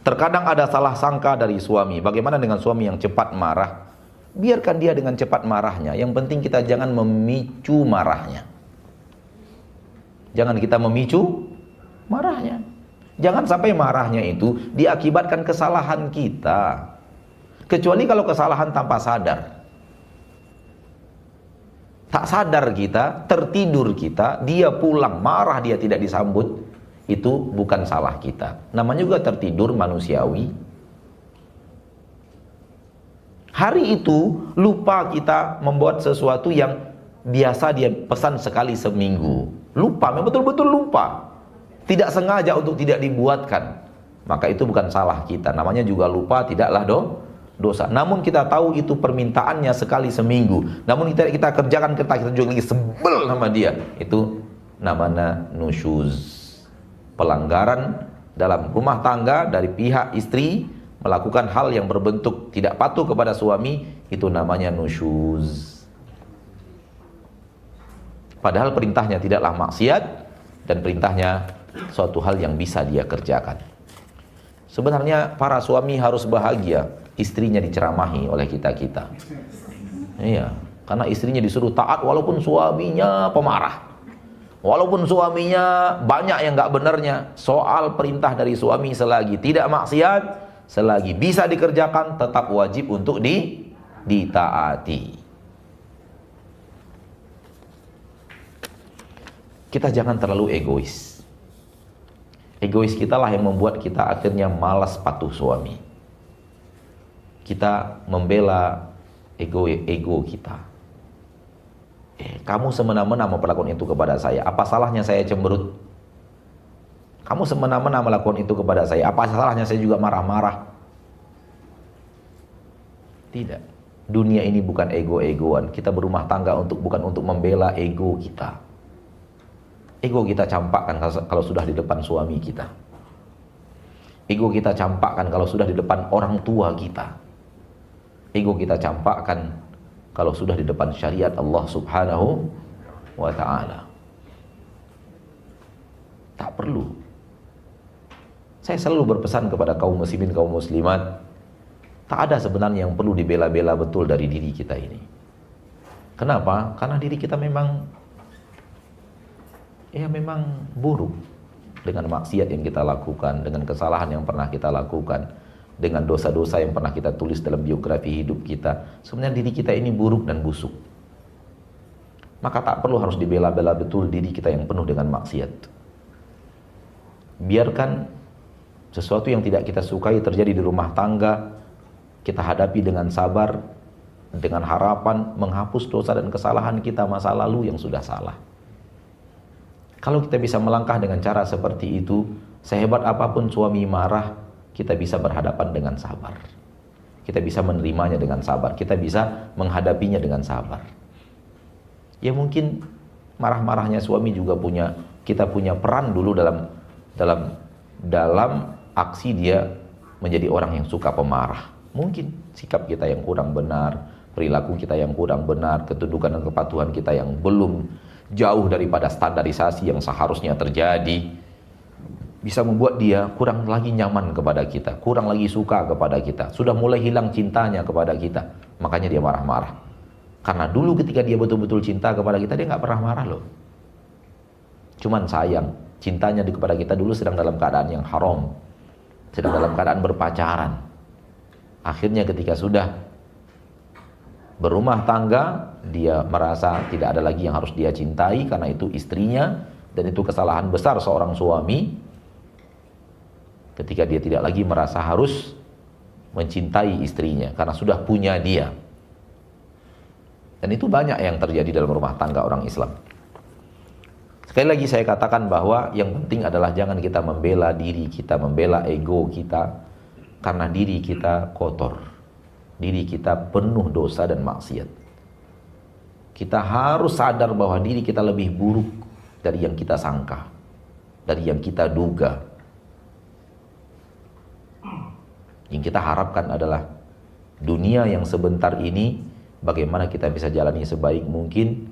Terkadang ada salah sangka dari suami. Bagaimana dengan suami yang cepat marah? Biarkan dia dengan cepat marahnya. Yang penting kita jangan memicu marahnya. Jangan kita memicu marahnya. Jangan sampai marahnya itu diakibatkan kesalahan kita. Kecuali kalau kesalahan tanpa sadar. Tak sadar kita, tertidur kita, dia pulang marah, dia tidak disambut, itu bukan salah kita. Namanya juga tertidur manusiawi. Hari itu lupa kita membuat sesuatu yang biasa dia pesan sekali seminggu. Lupa, memang betul-betul lupa. Tidak sengaja untuk tidak dibuatkan. Maka itu bukan salah kita. Namanya juga lupa, tidaklah dosa. Namun kita tahu itu permintaannya sekali seminggu. Namun kita kerjakan, kita juga lagi sebel sama dia. Itu namanya nusyuz. Pelanggaran dalam rumah tangga dari pihak istri melakukan hal yang berbentuk tidak patuh kepada suami, itu namanya nusyuz. Padahal perintahnya tidaklah maksiat dan perintahnya suatu hal yang bisa dia kerjakan. Sebenarnya para suami harus bahagia istrinya diceramahi oleh kita-kita. Iya, karena istrinya disuruh taat walaupun suaminya pemarah. Walaupun suaminya banyak yang gak benarnya, soal perintah dari suami selagi tidak maksiat, selagi bisa dikerjakan, tetap wajib untuk ditaati. Kita jangan terlalu egois. Egois kita lah yang membuat kita akhirnya malas patuh suami. Kita membela ego kita. Kamu semena-mena memperlakukan itu kepada saya. Apa salahnya saya cemberut? Kamu semena-mena melakukan itu kepada saya. Apa salahnya saya juga marah-marah? Tidak. Dunia ini bukan ego-egoan. Kita berumah tangga bukan untuk membela ego kita. Ego kita campakkan kalau sudah di depan suami kita. Ego kita campakkan kalau sudah di depan orang tua kita. Ego kita campakkan kalau sudah di depan syariat Allah Subhanahu wa ta'ala. Tak perlu. Saya selalu berpesan kepada kaum muslimin, kaum muslimat, tak ada sebenarnya yang perlu dibela-bela betul dari diri kita ini. Kenapa? Karena diri kita memang buruk. Dengan maksiat yang kita lakukan, dengan kesalahan yang pernah kita lakukan, dengan dosa-dosa yang pernah kita tulis dalam biografi hidup kita. Sebenarnya diri kita ini buruk dan busuk. Maka tak perlu harus dibela-bela betul diri kita yang penuh dengan maksiat. Biarkan sesuatu yang tidak kita sukai terjadi di rumah tangga, kita hadapi dengan sabar, dengan harapan menghapus dosa dan kesalahan kita masa lalu yang sudah salah. Kalau kita bisa melangkah dengan cara seperti itu, sehebat apapun suami marah, kita bisa berhadapan dengan sabar. Kita bisa menerimanya dengan sabar. Kita bisa menghadapinya dengan sabar. Ya mungkin marah-marahnya suami juga kita punya peran dulu dalam aksi dia menjadi orang yang suka pemarah. Mungkin sikap kita yang kurang benar, perilaku kita yang kurang benar, ketundukan dan kepatuhan kita yang belum jauh daripada standarisasi yang seharusnya terjadi, bisa membuat dia kurang lagi nyaman kepada kita, kurang lagi suka kepada kita, sudah mulai hilang cintanya kepada kita. Makanya dia marah-marah. Karena dulu ketika dia betul-betul cinta kepada kita, dia nggak pernah marah loh. Cuman sayang, cintanya kepada kita dulu sedang dalam keadaan yang haram, sedang dalam keadaan berpacaran. Akhirnya ketika sudah berumah tangga, dia merasa tidak ada lagi yang harus dia cintai karena itu istrinya, dan itu kesalahan besar seorang suami. Ketika dia tidak lagi merasa harus mencintai istrinya karena sudah punya dia. Dan itu banyak yang terjadi dalam rumah tangga orang Islam. Sekali lagi saya katakan bahwa yang penting adalah jangan kita membela diri kita, membela ego kita, karena diri kita kotor, diri kita penuh dosa dan maksiat. Kita harus sadar bahwa diri kita lebih buruk dari yang kita sangka, dari yang kita duga. Yang kita harapkan adalah dunia yang sebentar ini, bagaimana kita bisa jalani sebaik mungkin.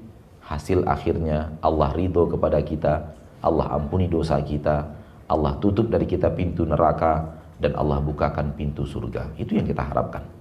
Hasil akhirnya Allah ridho kepada kita, Allah ampuni dosa kita, Allah tutup dari kita pintu neraka, dan Allah bukakan pintu surga. Itu yang kita harapkan.